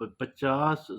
50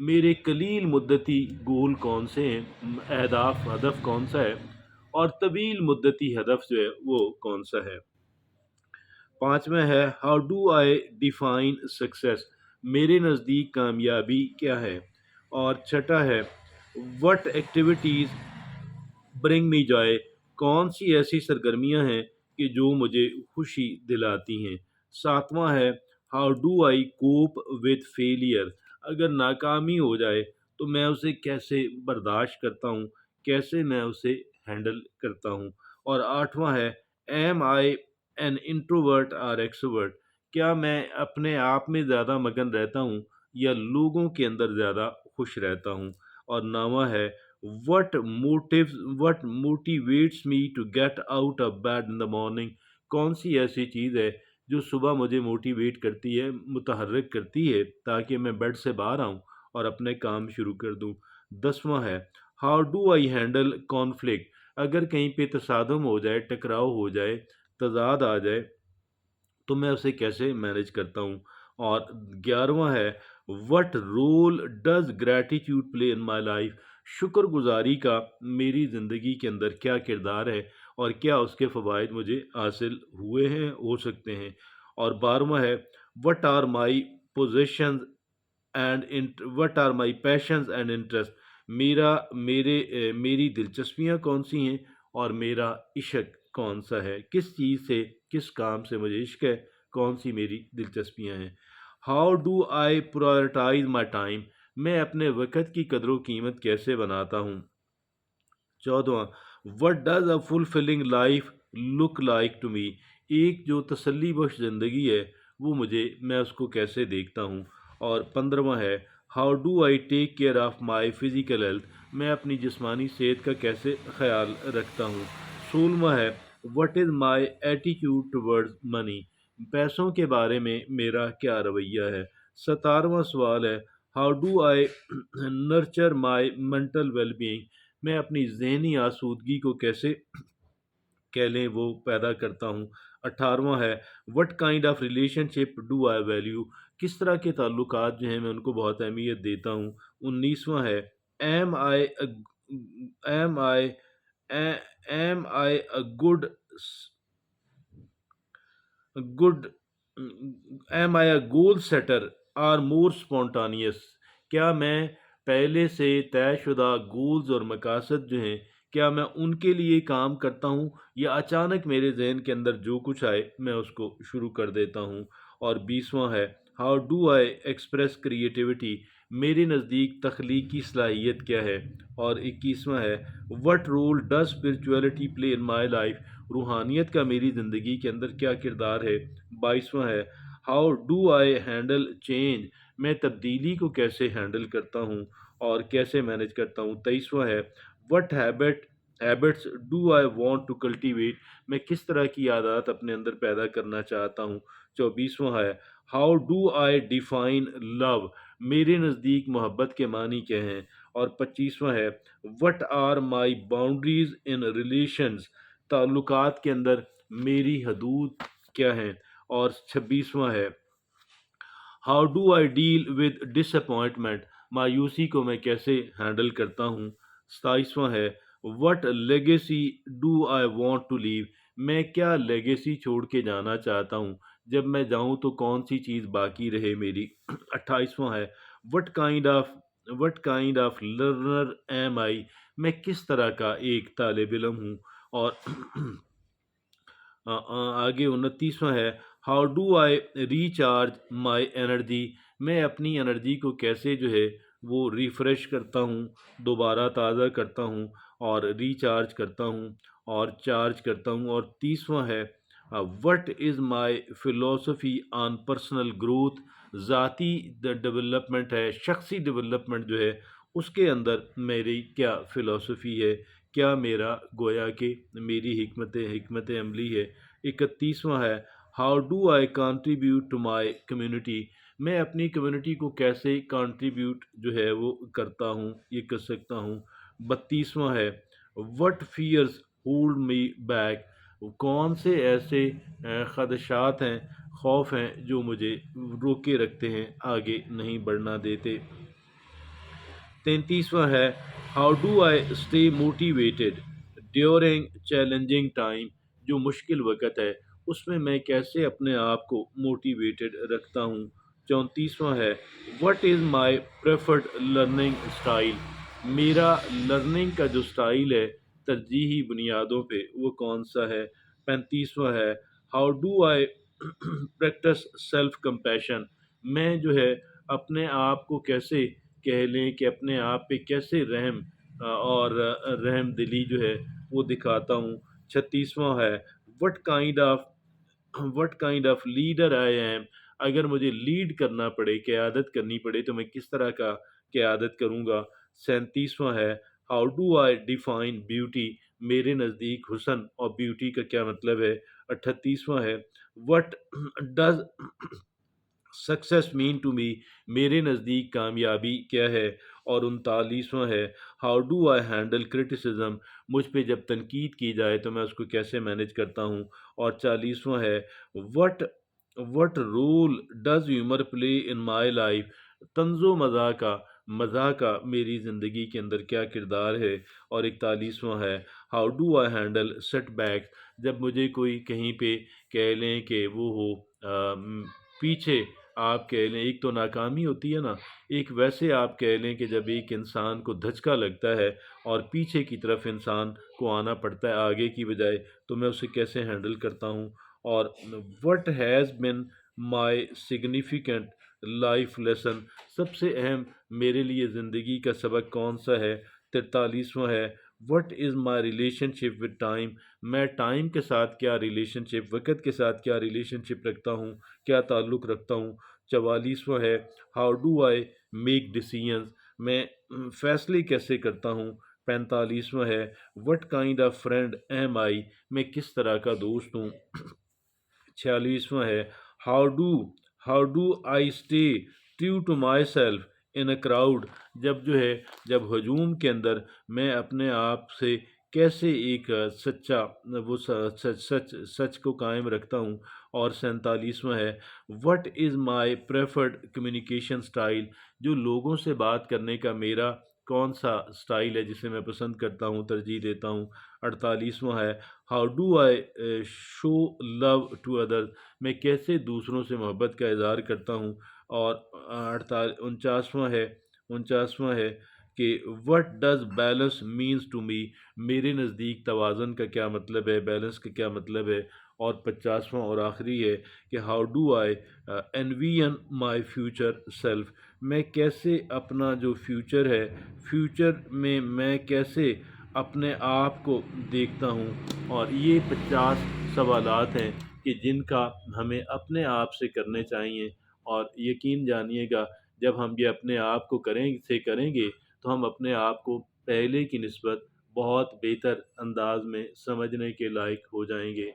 میرے قلیل مدتی گول کون سے ہیں، اہداف ہدف کون سا ہے، اور طویل مدتی ہدف جو ہے وہ کون سا ہے۔ پانچواں ہے how do I define success, میرے نزدیک کامیابی کیا ہے۔ اور چھٹا ہے وٹ ایکٹیویٹیز برنگ می جائے، کون سی ایسی سرگرمیاں ہیں کہ جو مجھے خوشی دلاتی ہیں۔ ساتواں ہے how do I cope with failure, اگر ناکامی ہو جائے تو میں اسے کیسے برداشت کرتا ہوں، کیسے میں اسے ہینڈل کرتا ہوں۔ اور آٹھواں ہے ایم آئی این انٹروورٹ اور ایکسوورٹ، کیا میں اپنے آپ میں زیادہ مگن رہتا ہوں یا لوگوں کے اندر زیادہ خوش رہتا ہوں۔ اور نواں ہے what motivates me to get out of bed in the morning, کون سی ایسی چیز ہے جو صبح مجھے موٹیویٹ کرتی ہے، متحرک کرتی ہے تاکہ میں بیڈ سے باہر آؤں اور اپنے کام شروع کر دوں۔ دسواں ہے how do I handle conflict, اگر کہیں پہ تصادم ہو جائے، ٹکراؤ ہو جائے، تضاد آ جائے تو میں اسے کیسے مینج کرتا ہوں۔ اور گیارہواں ہے what role does gratitude play in my life, شکر گزاری کا میری زندگی کے اندر کیا کردار ہے اور کیا اس کے فوائد مجھے حاصل ہوئے ہیں، ہو سکتے ہیں۔ اور بارہواں ہے what are my positions and what are my passions and interest, میری دلچسپیاں کون سی ہیں اور میرا عشق کون سا ہے، کس چیز سے، کس کام سے مجھے عشق ہے، کون سی میری دلچسپیاں ہیں۔ How do I prioritise my time, میں اپنے وقت کی قدر و قیمت کیسے بناتا ہوں۔ چودواں what does a fulfilling life look like to me, ایک جو تسلی بخش زندگی ہے وہ میں اس کو کیسے دیکھتا ہوں۔ اور پندرہواں ہے how do I take care of my physical health, میں اپنی جسمانی صحت کا کیسے خیال رکھتا ہوں۔ سولہواں ہے what is my attitude towards money, پیسوں کے بارے میں میرا کیا رویہ ہے۔ ستارہواں سوال ہے how do I nurture my mental well being, میں اپنی ذہنی آسودگی کو کیسے کہہ لیں وہ پیدا کرتا ہوں۔ اٹھارہواں ہے what kind of relation ship do I value, کس طرح کے تعلقات جو ہیں میں ان کو بہت اہمیت دیتا ہوں۔ انیسواں ہے am I am I am I a good am I a goal setter or more spontaneous, کیا میں پہلے سے طے شدہ گولز اور مقاصد جو ہیں کیا میں ان کے لیے کام کرتا ہوں یا اچانک میرے ذہن کے اندر جو کچھ آئے میں اس کو شروع کر دیتا ہوں۔ اور بیسواں ہے how do I express creativity, میرے نزدیک تخلیقی صلاحیت کیا ہے۔ اور اکیسواں ہے what role does spirituality play in my life, روحانیت کا میری زندگی کے اندر کیا کردار ہے۔ بائیسواں ہے how do I handle change, میں تبدیلی کو کیسے ہینڈل کرتا ہوں اور کیسے مینج کرتا ہوں۔ تیئیسواں ہے what habits do I want to cultivate, میں کس طرح کی عادات اپنے اندر پیدا کرنا چاہتا ہوں۔ چوبیسواں ہے ہاؤ ڈو آئی ڈیفائن لو، میرے نزدیک محبت کے معنی کیا ہیں۔ اور پچیسواں ہے what are my boundaries in relations, تعلقات کے اندر میری حدود کیا ہیں۔ اور چھبیسواں ہے how do I deal with ڈس اپوائنٹمنٹ، مایوسی کو میں کیسے ہینڈل کرتا ہوں۔ ستائیسواں ہے what legacy do I want to leave, میں کیا لیگیسی چھوڑ کے جانا چاہتا ہوں، جب میں جاؤں تو کون سی چیز باقی رہے میری۔ اٹھائیسواں ہے what kind of learner am I, میں کس طرح کا ایک طالب علم ہوں۔ اور آگے 29واں ہے how do I recharge my energy, میں اپنی انرجی کو کیسے جو ہے وہ ریفریش کرتا ہوں، دوبارہ تازہ کرتا ہوں اور ریچارج کرتا ہوں اور چارج کرتا ہوں۔ اور 30واں ہے what is my philosophy on personal growth, ذاتی ڈیولپمنٹ ہے، شخصی ڈیولپمنٹ جو ہے اس کے اندر میری کیا فلاسفی ہے، کیا میرا گویا کہ میری حکمت عملی ہے۔ 31واں ہے how do I contribute to my community, میں اپنی کمیونٹی کو کیسے کنٹریبیوٹ جو ہے وہ کرتا ہوں، یہ کر سکتا ہوں۔ 32واں ہے what fears hold me back, کون سے ایسے خدشات ہیں، خوف ہیں جو مجھے روکے رکھتے ہیں، آگے نہیں بڑھنا دیتے۔ 33واں ہے how do I stay motivated during challenging time, جو مشکل وقت ہے اس میں کیسے اپنے آپ کو موٹیویٹڈ رکھتا ہوں۔ 34واں ہے what is my preferred learning style, میرا لرننگ کا جو اسٹائل ہے ترجیحی بنیادوں پہ وہ کون سا ہے۔ 35واں ہے how do I practice self compassion, میں جو ہے اپنے آپ کو کیسے کہہ لیں کہ اپنے آپ پہ کیسے رحم اور رحم دلی جو ہے وہ دکھاتا ہوں۔ 36واں ہے what kind of leader I am, اگر مجھے لیڈ کرنا پڑے قیادت کرنی پڑے تو میں کس طرح کا قیادت کروں گا۔ 37واں ہے how do I define beauty, میرے نزدیک حسن اور بیوٹی کا کیا مطلب ہے۔ 38واں ہے what does success mean to me, میرے نزدیک کامیابی کیا ہے۔ اور 39واں ہے how do I handle criticism, مجھ پہ جب تنقید کی جائے تو میں اس کو کیسے مینج کرتا ہوں۔ اور 40واں ہے what what role does humour play in my life, طنز و مزاح کا میری زندگی کے اندر کیا کردار ہے۔ اور 41واں ہے how do I handle setback, جب مجھے کوئی کہیں پہ کہہ لیں کہ وہ ہو پیچھے آپ کہہ لیں، ایک تو ناکامی ہوتی ہے نا، ایک ویسے آپ کہہ لیں کہ جب ایک انسان کو دھچکا لگتا ہے اور پیچھے کی طرف انسان کو آنا پڑتا ہے آگے کی بجائے، تو میں اسے کیسے ہینڈل کرتا ہوں۔ اور what has been my significant life lesson, سب سے اہم میرے لیے زندگی کا سبق کون سا ہے۔ 43واں ہے what is my relation ship with time, میں ٹائم کے ساتھ کیا ریلیشن شپ، وقت کے ساتھ کیا ریلیشن شپ رکھتا ہوں، کیا تعلق رکھتا ہوں۔ 44واں ہے how do I make decisions, میں فیصلے کیسے کرتا ہوں۔ 45واں ہے what kind of friend am I, میں کس طرح کا دوست ہوں۔ 46واں ہے how do how do I stay true to myself in a crowd, جب ہجوم کے اندر میں اپنے آپ سے کیسے ایک سچا وہ سچ کو قائم رکھتا ہوں۔ اور 47واں ہے what is my preferred communication style, جو لوگوں سے بات کرنے کا میرا کون سا اسٹائل ہے جسے میں پسند کرتا ہوں، ترجیح دیتا ہوں۔ 48واں ہے how do I show love to other, میں کیسے دوسروں سے محبت کا اظہار کرتا ہوں۔ اور 49واں ہے کہ what does balance means to me, میرے نزدیک توازن کا کیا مطلب ہے، بیلنس کا کیا مطلب ہے۔ اور 50واں اور آخری ہے کہ how do I invasion my future self, میں کیسے اپنا جو فیوچر ہے، فیوچر میں کیسے اپنے آپ کو دیکھتا ہوں۔ اور یہ 50 سوالات ہیں کہ جن کا ہمیں اپنے آپ سے کرنے چاہیے، اور یقین جانیے گا جب ہم یہ اپنے آپ کو کریں گے تو ہم اپنے آپ کو پہلے کی نسبت بہت بہتر انداز میں سمجھنے کے لائق ہو جائیں گے۔